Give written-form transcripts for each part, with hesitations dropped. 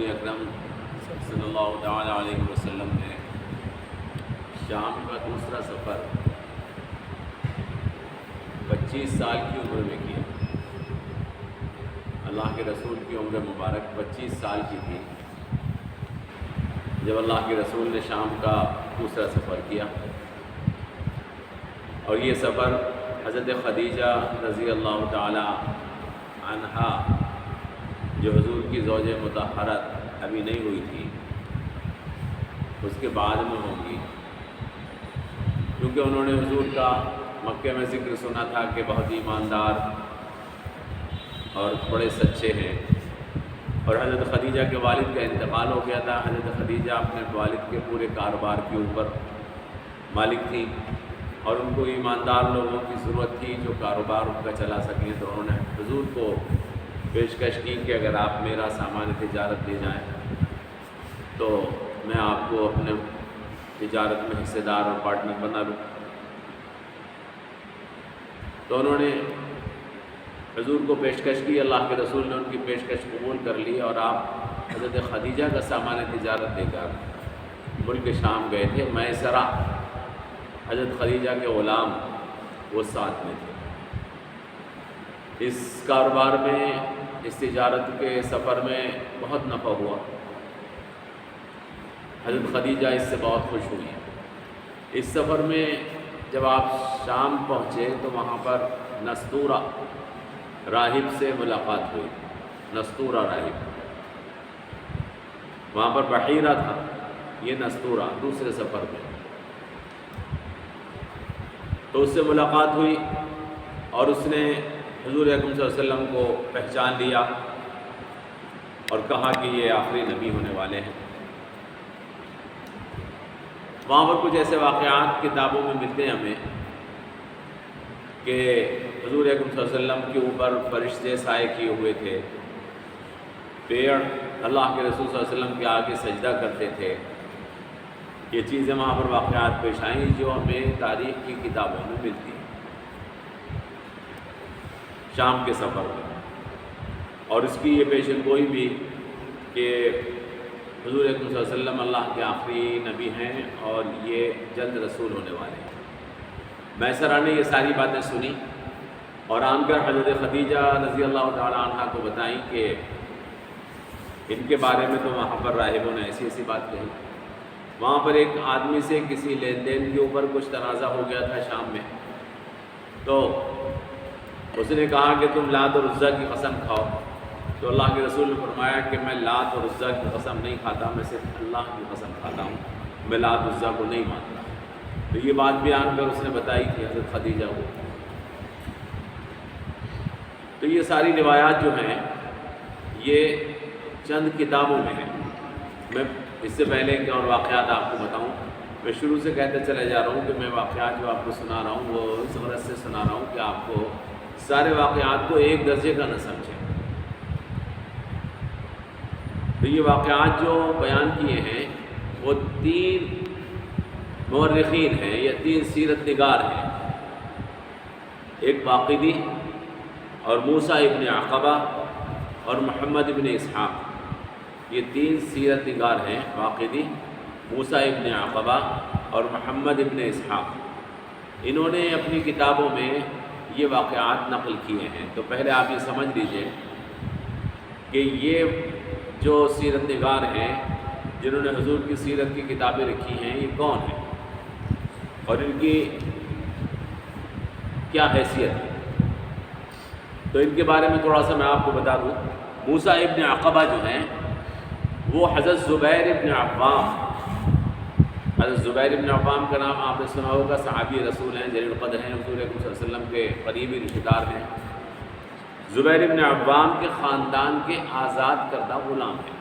حضور اکرم صلی اللہ تعالیٰ علیہ وسلم نے شام کا دوسرا سفر 25 سال کی عمر میں کیا۔ اللہ کے رسول کی عمر مبارک 25 سال کی تھی جب اللہ کے رسول نے شام کا دوسرا سفر کیا، اور یہ سفر حضرت خدیجہ رضی اللہ تعالی عنہا جو حضور کی زوج مطہرت ابھی نہیں ہوئی تھی اس کے بعد میں ہوگی، کیونکہ انہوں نے حضور کا مکہ میں ذکر سنا تھا کہ بہت ایماندار اور بڑے سچے ہیں، اور حضرت خدیجہ کے والد کا انتقال ہو گیا تھا۔ حضرت خدیجہ اپنے والد کے پورے کاروبار کے اوپر مالک تھی، اور ان کو ایماندار لوگوں کی ضرورت تھی جو کاروبار ان کا چلا سکیں، تو انہوں نے حضور کو پیشکش کی کہ اگر آپ میرا سامان تجارت دے جائیں تو میں آپ کو اپنے تجارت میں حصے دار اور پارٹنر بنا لوں۔ تو انہوں نے حضور کو پیشکش کی، اللہ کے رسول نے ان کی پیشکش قبول کر لی، اور آپ حضرت خدیجہ کا سامان تجارت دے کر ملک شام گئے تھے۔ میسرہ حضرت خدیجہ کے غلام وہ ساتھ میں تھے۔ اس کاروبار میں، اس تجارت کے سفر میں بہت نفع ہوا۔ حضرت خدیجہ اس سے بہت خوش ہوئی۔ اس سفر میں جب آپ شام پہنچے تو وہاں پر نستورہ راہب سے ملاقات ہوئی۔ نستورہ راہب، وہاں پر بحیرہ تھا، یہ نستورہ دوسرے سفر میں، تو اس سے ملاقات ہوئی، اور اس نے حضور اکرم صلی اللہ علیہ وسلم کو پہچان لیا اور کہا کہ یہ آخری نبی ہونے والے ہیں۔ وہاں پر کچھ ایسے واقعات کتابوں میں ملتے ہیں ہمیں کہ حضور اکرم صلی اللہ علیہ وسلم کے اوپر فرشتے سائے کیے ہوئے تھے، پیڑ اللہ کے رسول صلی اللہ علیہ وسلم کے آگے سجدہ کرتے تھے۔ یہ چیزیں وہاں پر واقعات پیش آئیں جو ہمیں تاریخ کی کتابوں میں ملتی ہیں شام کے سفر میں، اور اس کی یہ پیشن گوئی بھی کہ حضور اکرم صلی اللہ علیہ وسلم اللہ کے آخری نبی ہیں اور یہ جلد رسول ہونے والے ہیں۔ میسرہ نے یہ ساری باتیں سنی اور آن کر حضرت خدیجہ رضی اللہ تعالی عنہا کو بتائیں کہ ان کے بارے میں تو وہاں پر راہبوں نے ایسی ایسی بات کہی۔ وہاں پر ایک آدمی سے کسی لین دین کے اوپر کچھ تنازع ہو گیا تھا شام میں، تو اس نے کہا کہ تم لات اور عزیٰ کی قسم کھاؤ، تو اللہ کے رسول نے فرمایا کہ میں لات اور عزیٰ کی قسم نہیں کھاتا، میں صرف اللہ کی قسم کھاتا ہوں، میں لات اور عزیٰ کو نہیں مانتا۔ تو یہ بات بھی آن کر اس نے بتائی تھی حضرت خدیجہ کو۔ تو یہ ساری روایات جو ہیں یہ چند کتابوں میں ہیں۔ میں اس سے پہلے کہ اور واقعات آپ کو بتاؤں، میں شروع سے کہتے چلے جا رہا ہوں کہ میں واقعات جو آپ کو سنا رہا ہوں وہ اس غرض سے سنا رہا ہوں کہ آپ کو سارے واقعات کو ایک درجے کا نہ سمجھیں۔ تو یہ واقعات جو بیان کیے ہیں وہ 3 مورخین ہیں یا 3 سیرت نگار ہیں، ایک واقدی اور موسیٰ ابن عقبہ اور محمد ابن اسحاق۔ یہ 3 سیرت نگار ہیں، واقدی، موسیٰ ابن عقبہ اور محمد ابن اسحاق۔ انہوں نے اپنی کتابوں میں یہ واقعات نقل کیے ہیں۔ تو پہلے آپ یہ سمجھ لیجئے کہ یہ جو سیرت نگار ہیں جنہوں نے حضور کی سیرت کی کتابیں لکھی ہیں یہ کون ہیں اور ان کی کیا حیثیت ہے، تو ان کے بارے میں تھوڑا سا میں آپ کو بتا دوں۔ موسیٰ ابن عقبہ جو ہیں وہ حضرت زبیر ابن عوام، حضرت زبیر ابن عوام کا نام آپ نے سنا ہوگا، صحابی رسول ہیں، جلیل القدر ہیں، حضور اکرم صلی اللہ علیہ وسلم کے قریبی رشتہ دار ہیں۔ زبیر ابن عوام کے خاندان کے آزاد کردہ غلام ہیں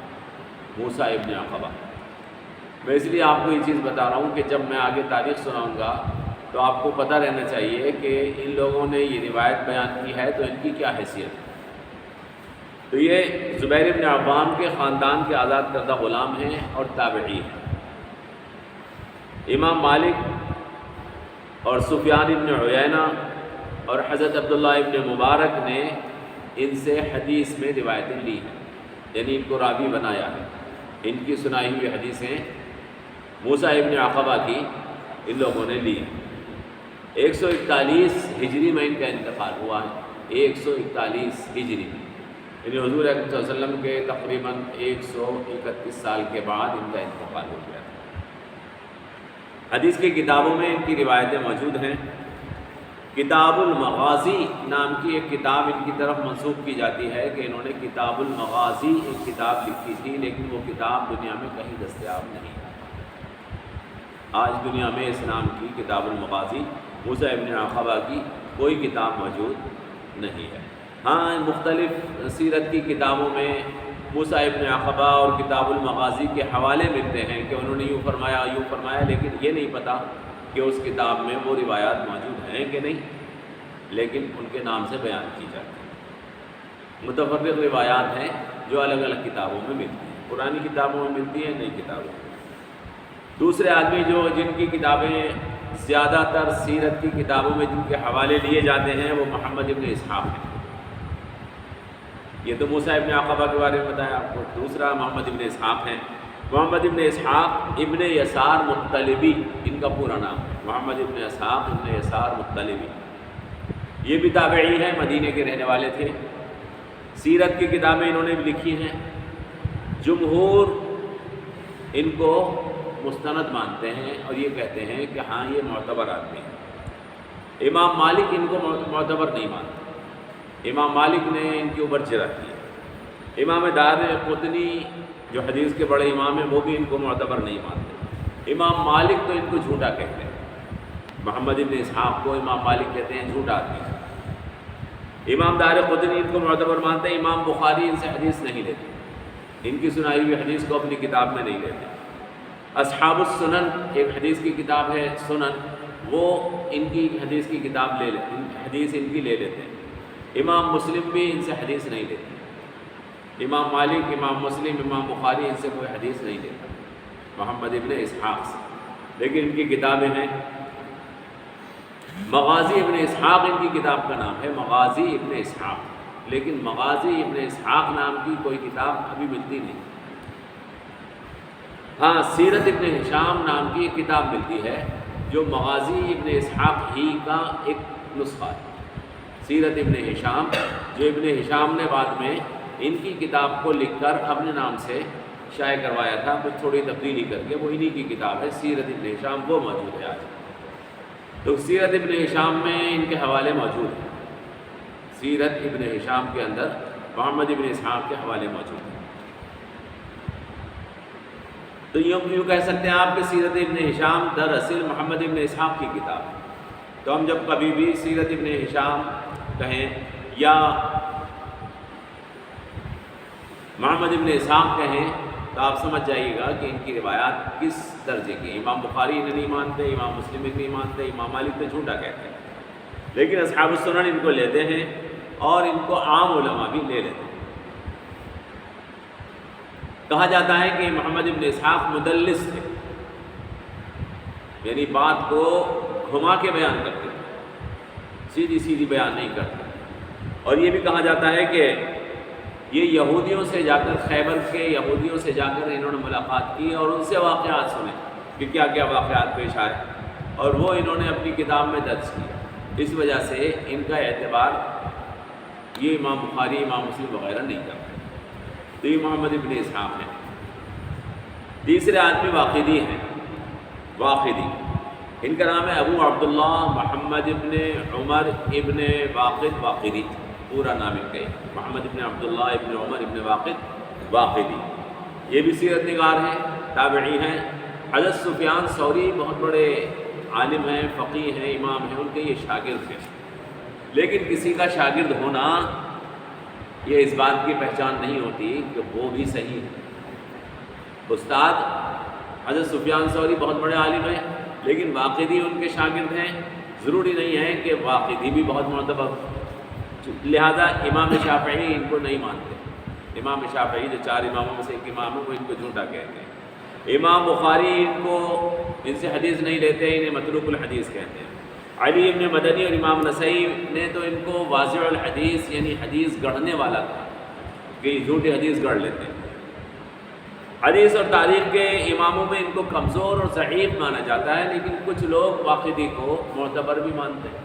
موسیٰ ابن عقبہ۔ میں اس لیے آپ کو یہ چیز بتا رہا ہوں کہ جب میں آگے تاریخ سناؤں گا تو آپ کو پتہ رہنا چاہیے کہ ان لوگوں نے یہ روایت بیان کی ہے تو ان کی کیا حیثیت ہے۔ تو یہ زبیر ابن عوام کے خاندان کے آزاد کردہ غلام ہیں اور تابعی ہیں۔ امام مالک اور سفیان ابن عیینہ اور حضرت عبداللہ ابن مبارک نے ان سے حدیث میں روایتیں لی ہیں۔ یعنی ان کو راوی بنایا ہے۔ ان کی سنائی ہوئی حدیثیں موسیٰ ابن عقبہ کی ان لوگوں نے لی۔ 141 ہجری میں ان کا انتقال ہوا ہے، 141 ہجری میں، یعنی حضور اکرم صلی اللہ علیہ وسلم کے تقریباً 131 سال کے بعد ان کا انتقال ہو گیا تھا۔ حدیث کی کتابوں میں ان کی روایتیں موجود ہیں۔ کتاب المغازی نام کی ایک کتاب ان کی طرف منسوب کی جاتی ہے کہ انہوں نے کتاب المغازی ایک کتاب لکھی تھی، لیکن وہ کتاب دنیا میں کہیں دستیاب نہیں ہے۔ آج دنیا میں اس نام کی کتاب المغازی موسیٰ ابن عقبہ کی کوئی کتاب موجود نہیں ہے۔ ہاں، مختلف سیرت کی کتابوں میں موسیٰ ابن عقبہ اور کتاب المغازی کے حوالے ملتے ہیں کہ انہوں نے یوں فرمایا، لیکن یہ نہیں پتہ کہ اس کتاب میں وہ روایات موجود ہیں کہ نہیں، لیکن ان کے نام سے بیان کی جاتی ہیں۔ متفرق روایات ہیں جو الگ الگ کتابوں میں ملتی ہیں، پرانی کتابوں میں ملتی ہیں، نئی کتابوں میں۔ دوسرے آدمی جن کی کتابیں زیادہ تر سیرت کی کتابوں میں جن کے حوالے لیے جاتے ہیں وہ محمد ابن اسحاق ہیں۔ یہ تو موسیٰ ابن عقبہ کے بارے میں بتایا آپ کو۔ دوسرا محمد ابن اسحاق ہیں۔ محمد ابن اسحاق ابن یسار مطلبی ان کا پورا نام ہے، محمد ابن اسحاق ابن یسار مطلبی۔ یہ بھی تابعی ہیں، مدینے کے رہنے والے تھے۔ سیرت کی کتابیں انہوں نے بھی لکھی ہیں۔ جمہور ان کو مستند مانتے ہیں اور یہ کہتے ہیں کہ ہاں یہ معتبر آدمی ہے۔ امام مالک ان کو معتبر نہیں مانتے، امام مالک نے ان کے اوپر جرح کی۔ امام دارقطنی جو حدیث کے بڑے امام ہیں وہ بھی ان کو معتبر نہیں مانتے۔ امام مالک تو ان کو جھوٹا کہتے ہیں، محمد ابن اسحاق کو امام مالک کہتے ہیں جھوٹا آدمی ہے۔ امام دارقطنی ان کو معتبر مانتے ہیں۔ امام بخاری ان سے حدیث نہیں لیتے، ان کی سنائی ہوئی حدیث کو اپنی کتاب میں نہیں لیتے۔ اصحاب السنن ایک حدیث کی کتاب ہے سنن، وہ ان کی حدیث کی کتاب حدیث ان کی لے لیتے ہیں۔ امام مسلم بھی ان سے حدیث نہیں لیتے۔ امام مالک، امام مسلم، امام بخاری ان سے کوئی حدیث نہیں لیتا محمد ابن اسحاق سے، لیکن ان کی کتابیں ہیں۔ مغازی ابن اسحاق ان کی کتاب کا نام ہے، مغازی ابن اسحاق، لیکن مغازی ابن اسحاق نام کی کوئی کتاب ابھی ملتی نہیں۔ ہاں، سیرت ابن ہشام نام کی ایک کتاب ملتی ہے جو مغازی ابن اسحاق ہی کا ایک نسخہ ہے۔ سیرت ابن ہشام جو ابن ہشام نے بعد میں ان کی کتاب کو لکھ کر اپنے نام سے شائع کروایا تھا، کچھ تھوڑی تبدیلی کر کے، وہ انہی کی کتاب ہے سیرت ابن ہشام، وہ موجود ہے آج۔ تو سیرت ابن ہشام میں ان کے حوالے موجود ہیں، سیرت ابن ہشام کے اندر محمد ابن اسحاق کے حوالے موجود ہیں۔ تو یوں کہہ سکتے ہیں آپ کہ سیرت ابن ہشام دراصل محمد ابن اسحاق کی کتاب ہے۔ تو ہم جب کبھی بھی سیرت ابن ہشام کہیں یا محمد ابن اسحاق کہیں تو آپ سمجھ جائیے گا کہ ان کی روایات کس درجے کی ہیں۔ امام بخاری انہیں نہیں مانتے، امام مسلم انہیں نہیں مانتے، امام مالک تو جھوٹا کہتے ہیں، لیکن اصحاب السنن ان کو لیتے ہیں اور ان کو عام علماء بھی لے لیتے ہیں۔ کہا جاتا ہے کہ محمد ابن اسحاق مدلس تھے، یعنی بات کو گھما کے بیان کرتے تھے، سیدھی بیان نہیں کرتے۔ اور یہ بھی کہا جاتا ہے کہ یہ یہودیوں سے جا کر، خیبر کے یہودیوں سے جا کر انہوں نے ملاقات کی اور ان سے واقعات سنے کہ کیا کیا واقعات پیش آئے، اور وہ انہوں نے اپنی کتاب میں درج کیا۔ اس وجہ سے ان کا اعتبار یہ امام بخاری، امام مسلم وغیرہ نہیں کرتے۔ تو یہ محمد ابن اسحاق ہیں۔ تیسرے آدمی واقدی ہیں، واقدی، ان کا نام ہے ابو عبداللہ محمد ابن عمر ابن واقد واقدی، پورا نام ان کا محمد ابن عبداللہ ابن عمر ابن واقد واقدی۔ یہ بھی سیرت نگار ہیں، تابعی ہیں۔ حضرت سفیان ثوری بہت بڑے عالم ہیں، فقیہ ہیں، امام ہیں، ان کے یہ شاگرد ہیں۔ لیکن کسی کا شاگرد ہونا یہ اس بات کی پہچان نہیں ہوتی کہ وہ بھی صحیح ہے۔ استاد حضرت سفیان ثوری بہت بڑے عالم ہیں، لیکن واقدی ان کے شاگرد ہیں، ضروری نہیں ہے کہ واقدی بھی بہت معتبر، لہذا امام شافعی ان کو نہیں مانتے۔ امام شافعی جو 4 اماموں میں سے ایک امام ہے، وہ ان کو جھوٹا کہتے ہیں۔ امام بخاری ان سے حدیث نہیں لیتے، انہیں متروک الحدیث کہتے ہیں۔ علی ابن مدنی اور امام نسائی نے تو ان کو واضع الحدیث یعنی حدیث گڑھنے والا کہا۔ کہ یہ جھوٹی حدیث گڑھ لیتے ہیں۔ حدیث اور تاریخ کے اماموں میں ان کو کمزور اور ضعیف مانا جاتا ہے، لیکن کچھ لوگ واقعی کو معتبر بھی مانتے ہیں،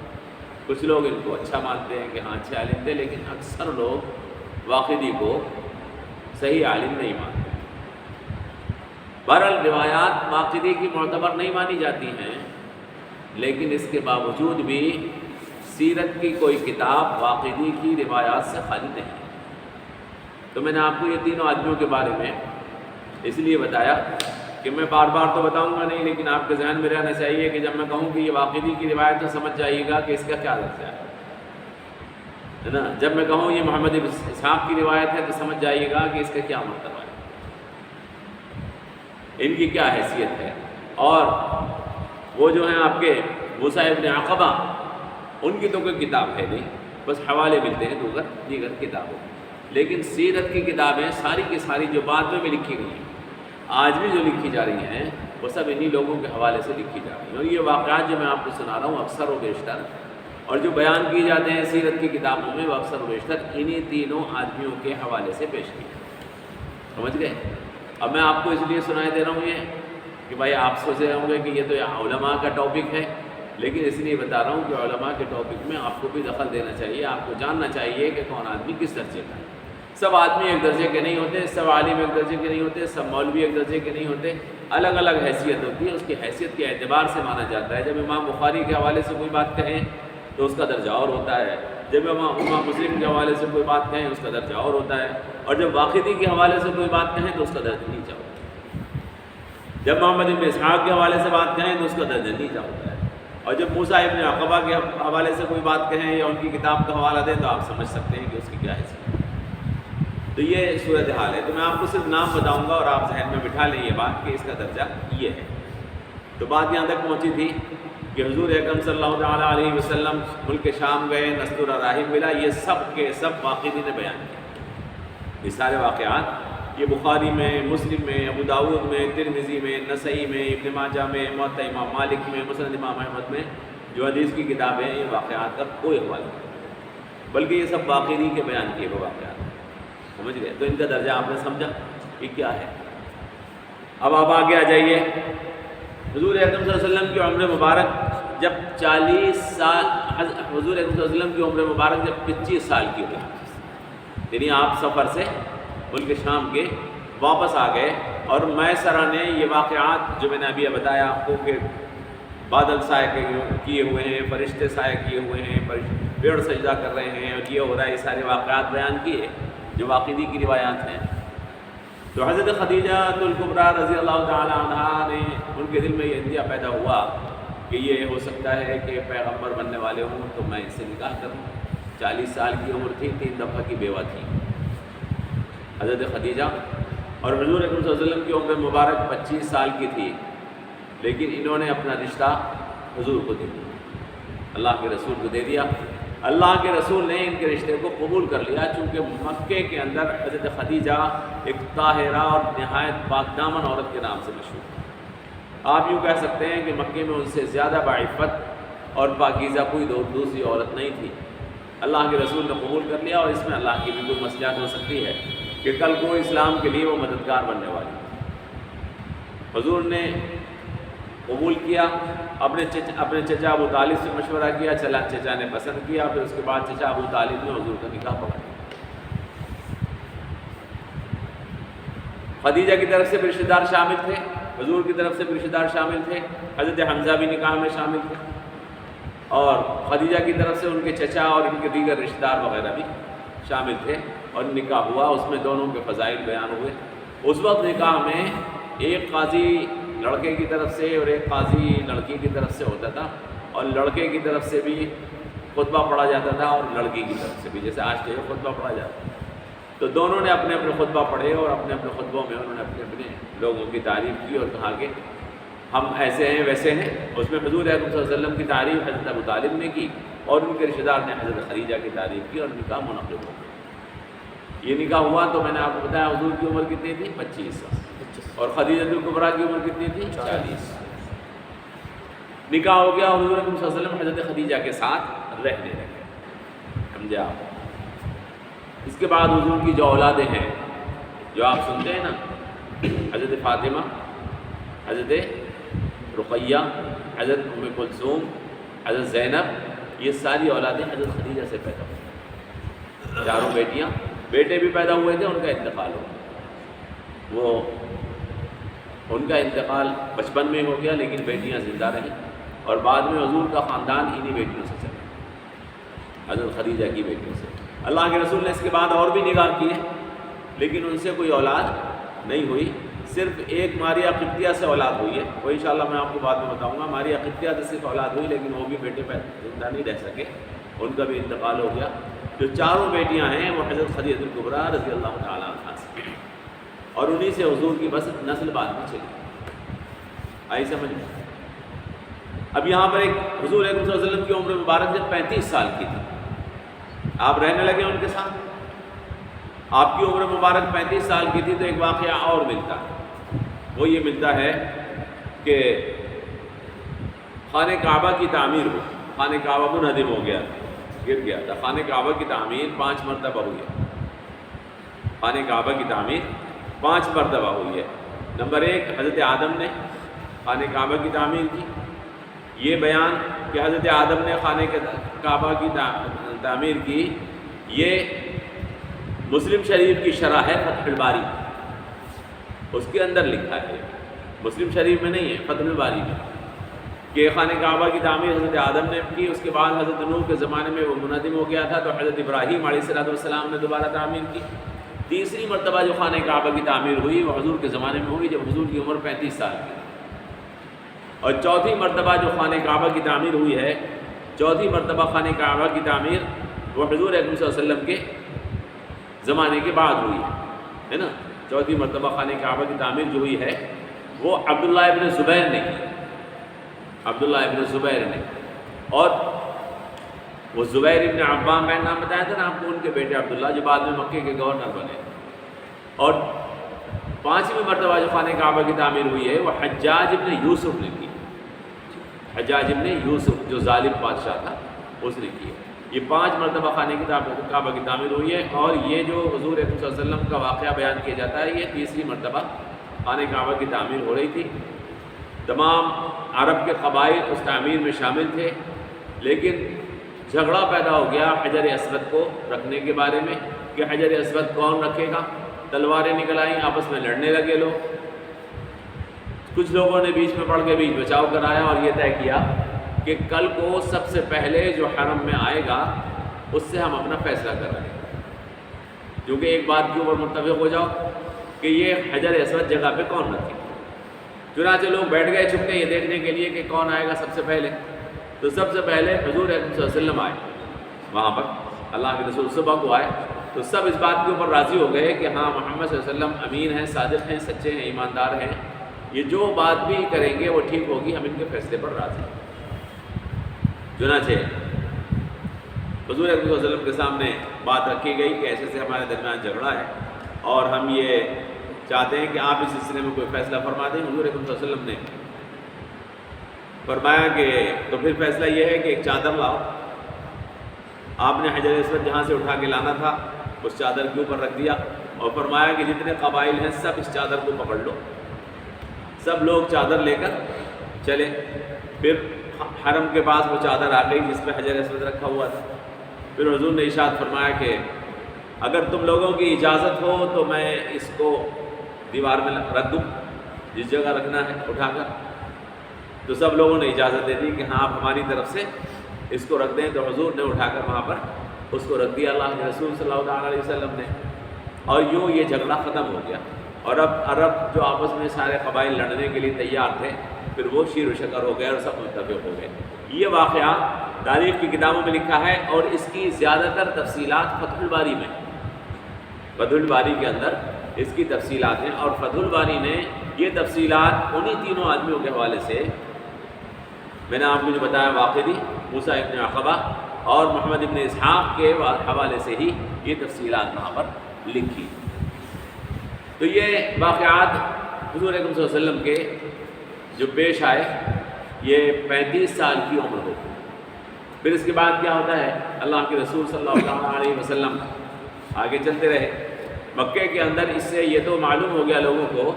کچھ لوگ ان کو اچھا مانتے ہیں کہ ہاں اچھے عالم تھے، لیکن اکثر لوگ واقعی کو صحیح عالم نہیں مانتے۔ بہرحال روایات واقعی کی معتبر نہیں مانی جاتی ہیں، لیکن اس کے باوجود بھی سیرت کی کوئی کتاب واقعی کی روایات سے خالی نہیں۔ تو میں نے آپ کو یہ تینوں آدمیوں کے بارے میں اس لیے بتایا کہ میں بار بار تو بتاؤں گا نہیں، لیکن آپ کے ذہن میں رہنا چاہیے کہ جب میں کہوں کہ یہ واقعی کی روایت تو سمجھ جائیے گا کہ اس کا کیا درجہ ہے نا۔ جب میں کہوں یہ محمد بن اسحاق کی روایت ہے تو سمجھ جائیے گا کہ اس کا کیا مرتبہ ہے، ان کی کیا حیثیت ہے۔ اور وہ جو ہیں آپ کے موسیٰ ابن عقبہ، ان کی تو کوئی کتاب ہے نہیں، بس حوالے ملتے ہیں دیگر کتابوں، لیکن سیرت کی کتابیں ساری کی ساری جو بعد میں بھی لکھی گئی ہیں، آج بھی جو لکھی جا رہی ہیں، وہ سب انہی لوگوں کے حوالے سے لکھی جا رہی ہیں۔ اور یہ واقعات جو میں آپ کو سنا رہا ہوں اکثر و بیشتر، اور جو بیان کیے جاتے ہیں سیرت کی کتابوں میں، وہ اکثر و بیشتر انہی تینوں آدمیوں کے حوالے سے پیش کیے ہیں۔ سمجھ گئے؟ اب میں آپ کو اس لیے سنائے دے رہا ہوں یہ کہ بھائی آپ سوچ رہے ہوں گے کہ یہ تو علماء کا ٹاپک ہے، لیکن اس لیے بتا رہا ہوں کہ علماء کے ٹاپک میں آپ کو بھی دخل دینا چاہیے، آپ کو جاننا چاہیے کہ کون آدمی کس درجے کا ہے۔ سب آدمی ایک درجے کے نہیں ہوتے، سب عالم ایک درجے کے نہیں ہوتے، سب مولوی ایک درجے کے نہیں ہوتے، الگ الگ حیثیت ہوتی ہے، اس کی حیثیت کے اعتبار سے مانا جاتا ہے۔ جب امام بخاری کے حوالے سے کوئی بات کہیں تو اس کا درجہ اور ہوتا ہے، جب امام مسلم کے حوالے سے کوئی بات کہیں اس کا درجہ اور ہوتا ہے، اور جب واقعی کے حوالے سے کوئی بات کہیں تو اس کا درجہ نیچا ہوتا ہے، جب محمد بن اسحاق کے حوالے سے بات کہیں تو اس کا درجہ نیچا ہوتا ہے، اور جب موسیٰ ابن عقبہ کے حوالے سے کوئی بات کہیں یا ان کی کتاب کا حوالہ دیں تو آپ سمجھ سکتے ہیں کہ اس کی کیا حیثیت ہے۔ تو یہ صورتحال ہے۔ تو میں آپ کو صرف نام بتاؤں گا اور آپ ذہن میں بٹھا لیں یہ بات کہ اس کا درجہ یہ ہے۔ تو بات یہاں تک پہنچی تھی کہ حضور اکرم صلی اللہ تعالیٰ علیہ وسلم ملک شام گئے، نستر راہب ملا، یہ سب کے سب واقعی نے بیان کیا۔ یہ سارے واقعات یہ بخاری میں، مسلم میں، ابو داؤد میں، ترمذی میں، نسائی میں، ابن ماجہ میں، موطا امام مالک میں، مسند امام احمد میں جو حدیث کی کتابیں ہیں، یہ واقعات کا کوئی حوالہ نہیں، بلکہ یہ سب واقعی کے بیان کیے ہوئے واقعات۔ سمجھ گئے؟ تو ان کا درجہ آپ نے سمجھا کہ کیا ہے۔ اب آپ آگے آ جائیے۔ حضور اکرم صلی اللہ علیہ وسلم کی عمر مبارک جب 40 سال، حضور اکرم صلی اللہ علیہ وسلم کی عمر مبارک جب 25 سال کی ہوئی، یعنی آپ سفر سے ملک شام کے واپس آ گئے، اور میسرہ نے یہ واقعات جو میں نے ابھی بتایا آپ کو کہ بادل سایہ کیے ہوئے ہیں، فرشتے سایہ کیے ہوئے ہیں، پیڑ سجدہ کر رہے ہیں، اور یہ ہو رہا ہے، یہ سارے واقعات بیان کیے جو واقعی کی روایات ہیں۔ تو حضرت خدیجہ الکبریٰ رضی اللہ تعالیٰ عنہا نے، ان کے دل میں یہ اندیہ پیدا ہوا کہ یہ ہو سکتا ہے کہ پیغمبر بننے والے ہوں تو میں اس سے نکاح کروں۔ 40 سال کی عمر تھی، 3 دفعہ کی بیوہ تھی حضرت خدیجہ، اور حضور اکرم صلی اللہ علیہ وسلم کی عمر مبارک 25 سال کی تھی، لیکن انہوں نے اپنا رشتہ حضور کو دے دیا، اللہ کے رسول کو دے دیا۔ اللہ کے رسول نے ان کے رشتے کو قبول کر لیا، چونکہ مکے کے اندر حضرت خدیجہ ایک طاہرہ اور نہایت پاک دامن عورت کے نام سے مشہور ہے۔ آپ یوں کہہ سکتے ہیں کہ مکے میں ان سے زیادہ باعفت اور پاکیزہ کوئی دوسری عورت نہیں تھی۔ اللہ کے رسول نے قبول کر لیا، اور اس میں اللہ کی بھی کوئی مصلحت ہو سکتی ہے کہ کل کو اسلام کے لیے وہ مددگار بننے والی ہے۔ حضور نے قبول کیا، اپنے چچا ابو طالب سے مشورہ کیا، چچا نے پسند کیا، پھر اس کے بعد چچا ابو طالب نے حضور کا نکاح پڑھا۔ خدیجہ کی طرف سے بھی رشتہ دار شامل تھے، حضور کی طرف سے بھی رشتہ دار شامل تھے، حضرت حمزہ بھی نکاح میں شامل تھے، اور خدیجہ کی طرف سے ان کے چچا اور ان کے دیگر رشتہ دار وغیرہ بھی شامل تھے، اور نکاح ہوا۔ اس میں دونوں کے فضائل بیان ہوئے۔ اس وقت نکاح میں ایک قاضی لڑکے کی طرف سے اور ایک قاضی لڑکی کی طرف سے ہوتا تھا، اور لڑکے کی طرف سے بھی خطبہ پڑھا جاتا تھا اور لڑکی کی طرف سے بھی، جیسے آج کے خطبہ پڑھا جاتا ہے۔ تو دونوں نے اپنے اپنے خطبہ پڑھے، اور اپنے اپنے خطبوں میں انہوں نے اپنے اپنے لوگوں کی تعریف کی اور کہا کہ ہم ایسے ہیں ویسے ہیں۔ اس میں حضور اکرم صلی اللہ علیہ وسلم کی تعریف حضرت ابو طالب نے کی، اور ان کے رشتہ دار نے حضرت خدیجہ کی تعریف کی، اور نکاح منعقد ہو گیا۔ یہ نکاح ہوا تو میں نے آپ کو بتایا حضور کی عمر کتنی تھی؟ 25 سال، اور خدیجہ الکبریٰ کی عمر کتنی تھی؟ 40۔ نکاح ہو گیا، حضور اکرم صلی اللہ علیہ وسلم حضرت خدیجہ کے ساتھ رہنے لگے۔ سمجھے آپ؟ اس کے بعد حضور کی جو اولادیں ہیں جو آپ سنتے ہیں نا، حضرت فاطمہ، حضرت رقیہ، حضرت ام کلثوم، حضرت زینب، یہ ساری اولادیں حضرت خدیجہ سے پیدا ہوئی، چاروں بیٹیاں، بیٹے بھی پیدا ہوئے تھے، ان کا انتقال ہو گیا، وہ ان کا انتقال بچپن میں ہو گیا، لیکن بیٹیاں زندہ رہیں، اور بعد میں حضور کا خاندان انہی بیٹیوں سے چلا، حضرت خدیجہ کی بیٹیوں سے۔ اللہ کے رسول نے اس کے بعد اور بھی نکاح کیے، لیکن ان سے کوئی اولاد نہیں ہوئی، صرف ایک ماریہ قبطیہ سے اولاد ہوئی ہے، وہ انشاءاللہ میں آپ کو بعد میں بتاؤں گا۔ ماریہ قبطیہ سے صرف اولاد ہوئی، لیکن وہ بھی بیٹے زندہ نہیں رہ سکے، ان کا بھی انتقال ہو گیا۔ جو چاروں بیٹیاں ہیں وہ حضرت خدیجہ الکبریٰ رضی اللہ تعالیٰ عنہا سے، اور انہی سے حضور کی بس نسل بعد میں چلی۔ آئی سمجھ میں؟ اب یہاں پر ایک حضور اکرم صلی اللہ علیہ وسلم کی عمر مبارک جب 35 سال کی تھی، آپ رہنے لگے ان کے ساتھ، آپ کی عمر مبارک 35 سال کی تھی، تو ایک واقعہ اور ملتا ہے، وہ یہ ملتا ہے کہ خانہ کعبہ کی تعمیر ہو، خانہ کعبہ منہدم ہو گیا تھا، گر گیا تھا۔ خانہ کعبہ کی تعمیر 5 مرتبہ ہوئی ہے، خانہ کعبہ کی تعمیر 5 مرتبہ ہوئی ہے۔ نمبر 1 حضرت آدم نے خانہ کعبہ کی تعمیر کی، یہ بیان کہ حضرت آدم نے خانہ کعبہ کی تعمیر کی، یہ مسلم شریف کی شرح ہے فتح الباری، اس کے اندر لکھا ہے، مسلم شریف میں نہیں ہے، فتح الباری میں، کہ خانہ کعبہ کی تعمیر حضرت آدم نے کی، اس کے بعد حضرت نوح کے زمانے میں وہ منہدم ہو گیا تھا، تو حضرت ابراہیم علیہ السلام نے دوبارہ تعمیر کی۔ تیسری مرتبہ جو خانہ کعبہ کی تعمیر ہوئی وہ حضور کے زمانے میں ہوئی، جب حضور کی عمر 35 سال کی، اور چوتھی مرتبہ جو خانہ کعبہ کی تعمیر ہوئی ہے، چوتھی مرتبہ خانہ کعبہ کی تعمیر وہ حضور اکرم صلی اللہ علیہ وسلم کے زمانے کے بعد ہوئی ہے نا۔ چوتھی مرتبہ خانہ کعبہ کی تعمیر جو ہوئی ہے وہ عبداللہ ابن زبیر نے کی، عبداللہ ابن زبیر نے، اور وہ زبیر ابن عوام میں نام بتایا تھا نا آپ کو، ان کے بیٹے عبداللہ جو بعد میں مکے کے گورنر بنے۔ اور 5ویں مرتبہ جو خانہ کعبہ کی تعمیر ہوئی ہے وہ حجاج ابن یوسف نے کی، حجاج ابن یوسف جو ظالم بادشاہ تھا اس نے کی۔ یہ 5 مرتبہ خانہ کی کعبہ کی تعمیر ہوئی ہے، اور یہ جو حضور اکرم صلی اللہ علیہ وسلم کا واقعہ بیان کیا جاتا ہے یہ تیسری مرتبہ خانہ کعبہ کی تعمیر ہو رہی تھی۔ تمام عرب کے قبائل اس تعمیر میں شامل تھے، لیکن جھگڑا پیدا ہو گیا حجر اسود کو رکھنے کے بارے میں کہ حجر اسود کون رکھے گا، تلواریں نکل آئیں، آپس میں لڑنے لگے لوگ، کچھ لوگوں نے بیچ میں پڑھ کے بیچ بچاؤ کرایا اور یہ طے کیا کہ کل کو سب سے پہلے جو حرم میں آئے گا اس سے ہم اپنا فیصلہ کر رہے ہیں، کیونکہ ایک بات کے اوپر متفق ہو جاؤ کہ یہ حجر اسود جگہ پہ کون رکھے۔ چنانچہ لوگ بیٹھ گئے چھپ کے یہ دیکھنے کے لیے کہ کون آئے گا سب سے پہلے، تو سب سے پہلے حضور اکرم صلی اللہ علیہ وسلم آئے وہاں پر، اللہ کے رسول صبح کو آئے، تو سب اس بات کے اوپر راضی ہو گئے کہ ہاں محمد صلی اللہ علیہ وسلم امین ہیں، صادق ہیں، سچے ہیں، ایماندار ہیں، یہ جو بات بھی کریں گے وہ ٹھیک ہوگی، ہم ان کے فیصلے پر راضی ہیں۔ چنانچہ حضور اکرم صلی اللہ علیہ وسلم کے سامنے بات رکھی گئی کہ ایسے سے ہمارے درمیان جھگڑا ہے اور ہم یہ چاہتے ہیں کہ آپ اس سلسلے میں کوئی فیصلہ فرما دیں۔ حضور اکرم صلی اللہ علیہ وسلم نے فرمایا کہ تو پھر فیصلہ یہ ہے کہ ایک چادر لاؤ، آپ نے حجر اسود جہاں سے اٹھا کے لانا تھا اس چادر کے اوپر رکھ دیا، اور فرمایا کہ جتنے قبائل ہیں سب اس چادر کو پکڑ لو، سب لوگ چادر لے کر چلے۔ پھر حرم کے پاس وہ چادر آ گئی جس پہ حجر اسود رکھا ہوا تھا، پھر حضور نے ارشاد فرمایا کہ اگر تم لوگوں کی اجازت ہو تو میں اس کو دیوار میں رکھ دوں، جس جگہ رکھنا ہے اٹھا کر، تو سب لوگوں نے اجازت دے دی کہ ہاں آپ ہماری طرف سے اس کو رکھ دیں، تو حضور نے اٹھا کر وہاں پر اس کو رکھ دیا اللہ کے رسول صلی اللہ علیہ وسلم نے، اور یوں یہ جھگڑا ختم ہو گیا۔ اور اب عرب جو آپس میں سارے قبائل لڑنے کے لیے تیار تھے پھر وہ شیر و شکر ہو گئے اور سب متفق ہو گئے۔ یہ واقعہ تاریخ کی کتابوں میں لکھا ہے، اور اس کی زیادہ تر تفصیلات فتح الباری میں، فتح الباری کے اندر اس کی تفصیلات ہیں، اور فتح الباری نے یہ تفصیلات انہی تینوں آدمیوں کے حوالے سے، میں نے آپ کو جو بتایا واقعی موسیٰ ابن عقبہ اور محمد ابن اسحاق کے حوالے سے ہی یہ تفصیلات وہاں پر لکھی۔ تو یہ واقعات حضور اکرم صلی اللہ علیہ وسلم کے جو پیش آئے یہ 35 سال کی عمر ہوتی۔ پھر اس کے بعد کیا ہوتا ہے، اللہ کے رسول صلی اللہ علیہ وسلم آگے چلتے رہے۔ مکے کے اندر اس سے یہ تو معلوم ہو گیا لوگوں کو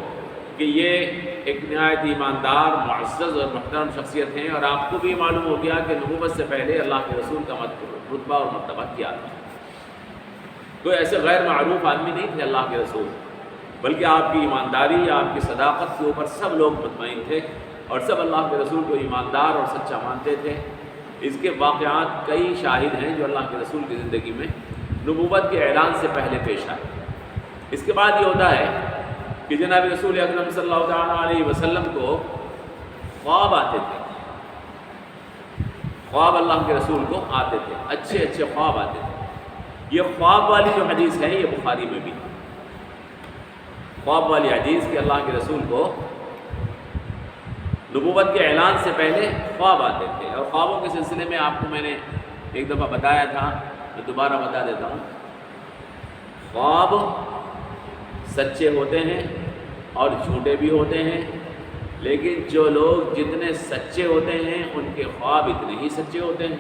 کہ یہ ایک نہایت ایماندار، معزز اور محترم شخصیت ہیں، اور آپ کو بھی معلوم ہو گیا کہ نبوت سے پہلے اللہ کے رسول کا رتبہ اور مرتبہ کیا تھا۔ کوئی ایسے غیر معروف آدمی نہیں تھے اللہ کے رسول، بلکہ آپ کی ایمانداری، آپ کی صداقت کے اوپر سب لوگ مطمئن تھے، اور سب اللہ کے رسول کو ایماندار اور سچا مانتے تھے۔ اس کے واقعات کئی شاہد ہیں جو اللہ کے رسول کی زندگی میں نبوت کے اعلان سے پہلے پیش آئے۔ اس کے بعد یہ ہوتا ہے کہ جناب رسول اکرم صلی اللہ تعالیٰ علیہ وسلم کو خواب آتے تھے، خواب اللہ کے رسول کو آتے تھے، اچھے اچھے خواب آتے تھے۔ یہ خواب والی جو حدیث ہے یہ بخاری میں بھی ہے، خواب والی حدیث کہ اللہ کے رسول کو نبوت کے اعلان سے پہلے خواب آتے تھے۔ اور خوابوں کے سلسلے میں آپ کو میں نے ایک دفعہ بتایا تھا، میں دوبارہ بتا دیتا ہوں۔ خواب سچے ہوتے ہیں اور جھوٹے بھی ہوتے ہیں، لیکن جو لوگ جتنے سچے ہوتے ہیں ان کے خواب اتنے ہی سچے ہوتے ہیں،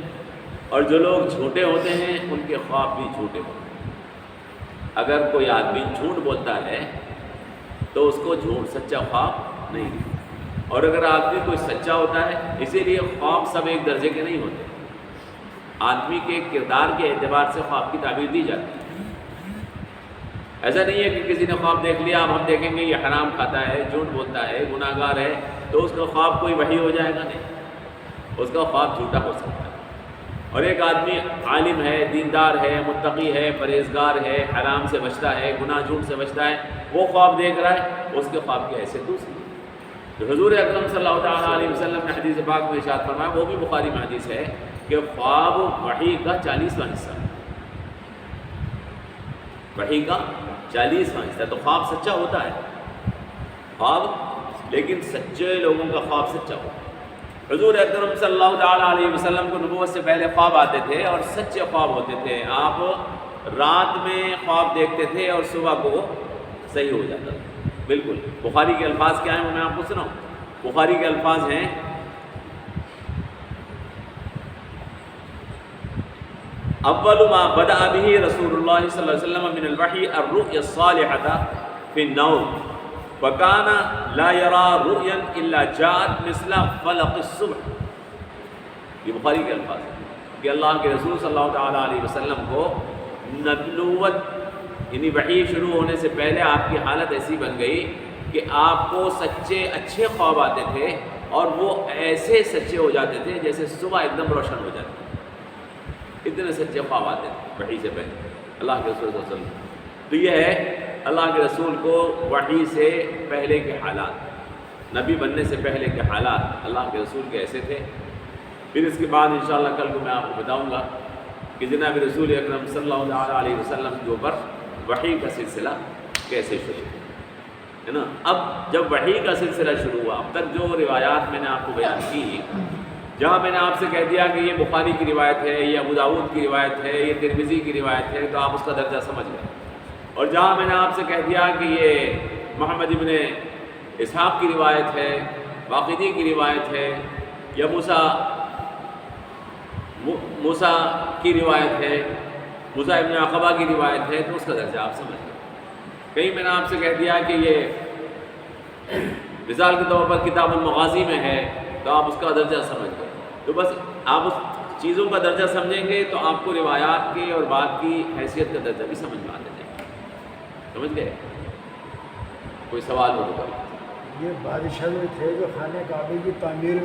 اور جو لوگ جھوٹے ہوتے ہیں ان کے خواب بھی جھوٹے ہوتے ہیں۔ اگر کوئی آدمی جھوٹ بولتا ہے تو اس کو سچا خواب نہیں ہے، اور اگر آدمی کوئی سچا ہوتا ہے، اسی لیے خواب سب ایک درجے کے نہیں ہوتے، آدمی کے کردار کے اعتبار سے خواب کی تعبیر دی جاتی ہے۔ ایسا نہیں ہے کہ کسی نے خواب دیکھ لیا اب ہم دیکھیں گے یہ حرام کھاتا ہے، جھوٹ بولتا ہے، گناہ گار ہے، تو اس کا خواب کوئی وحی ہو جائے گا، نہیں، اس کا خواب جھوٹا ہو سکتا ہے۔ اور ایک آدمی عالم ہے، دیندار ہے، متقی ہے، پرہیزگار ہے، حرام سے بچتا ہے، گناہ جھوٹ سے بچتا ہے، وہ خواب دیکھ رہا ہے، اس کے خواب کی حیثیت دوسری ہے۔ تو حضور اکرم صلی اللہ تعالیٰ علیہ وسلم نے حدیث پاک میں ارشاد فرمایا، وہ بھی بخاری میں حدیث ہے کہ خواب وحی کا 40واں حصہ ہے، وحی کا 40واں حصہ، تو خواب سچا ہوتا ہے، خواب، لیکن سچے لوگوں کا خواب سچا ہوتا ہے۔ حضور اکرم صلی اللہ تعالیٰ علیہ وسلم کو نبوت سے پہلے خواب آتے تھے اور سچے خواب ہوتے تھے۔ آپ رات میں خواب دیکھتے تھے اور صبح کو صحیح ہو جاتا تھا، بالکل۔ بخاری کے الفاظ کیا ہیں وہ میں آپ کو سناؤں۔ بخاری کے الفاظ ہیں، اول ما بدأ به رسول اللہ صلی اللہ علیہ وسلم من الوحی الرؤیا الصالحة فی النوم وکان لا یرا رؤیا الا جاءت مثل فلق الصبح۔ یہ بخاری کے الفاظ ہیں کہ اللہ کے رسول صلی اللہ تعالیٰ علیہ وسلم کو نبوت یعنی وحی شروع ہونے سے پہلے آپ کی حالت ایسی بن گئی کہ آپ کو سچے اچھے خواب آتے تھے، اور وہ ایسے سچے ہو جاتے تھے جیسے صبح ایک دم روشن ہو جاتی، اتنے سچے خواب آتے تھے وحی سے پہلے اللہ کے رسول صلی اللہ علیہ وسلم۔ تو یہ ہے اللہ کے رسول کو وحی سے پہلے کے حالات، نبی بننے سے پہلے کے حالات اللہ کے رسول کے ایسے تھے۔ پھر اس کے بعد انشاءاللہ کل کو میں آپ کو بتاؤں گا کہ جناب رسول اکرم صلی اللہ علیہ وسلم کے اوپر وحی کا سلسلہ کیسے شروع ہے نا۔ اب جب وحی کا سلسلہ شروع ہوا، اب تک جو روایات میں نے آپ کو بیان کی، جہاں میں نے آپ سے کہہ دیا کہ یہ بخاری کی روایت ہے، یہ ابو داؤد کی روایت ہے، یہ ترمذی کی روایت ہے، تو آپ اس کا درجہ سمجھ گئے۔ اور جہاں میں نے آپ سے کہہ دیا کہ یہ محمد ابن اسحاق کی روایت ہے، واقدی کی روایت ہے، یا موسیٰ کی روایت ہے، موسیٰ ابن عقبہ کی روایت ہے، تو اس کا درجہ آپ سمجھ گئے۔ کہیں میں نے آپ سے کہہ دیا کہ یہ مثال کے طور پر کتاب المغازی میں ہے، تو آپ اس کا درجہ سمجھ گئے۔ تو بس آپ اس چیزوں کا درجہ سمجھیں گے تو آپ کو روایات کی اور بات کی حیثیت کا درجہ بھی سمجھ میں آتا جائے گا۔ سمجھ گئے؟ کوئی سوال ہو تو یہ بادشاہ تھے جو خانہ کعبہ کی تعمیر